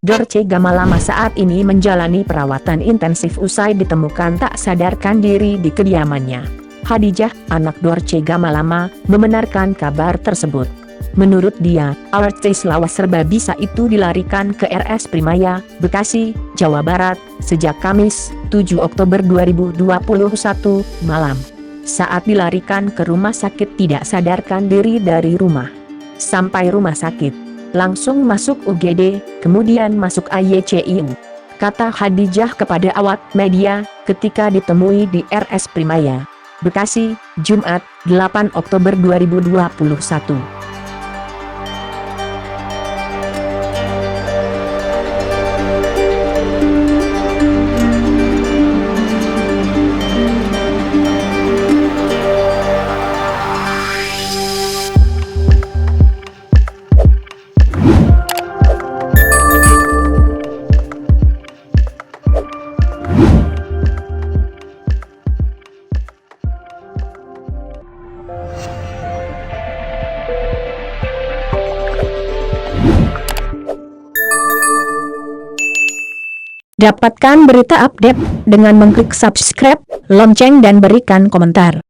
Dorce Gamalama saat ini menjalani perawatan intensif usai ditemukan tak sadarkan diri di kediamannya. Hadijah, anak Dorce Gamalama, membenarkan kabar tersebut. Menurut dia, artis lawas serba bisa itu dilarikan ke RS Primaya, Bekasi, Jawa Barat, sejak Kamis, 7 Oktober 2021, malam. Saat dilarikan ke rumah sakit tidak sadarkan diri dari rumah. Sampai rumah sakit, langsung masuk UGD, kemudian masuk ICU. Kata Hadijah kepada awak media, ketika ditemui di RS Primaya, Bekasi, Jumat, 8 Oktober 2021. Dapatkan berita update dengan mengklik subscribe, lonceng dan berikan komentar.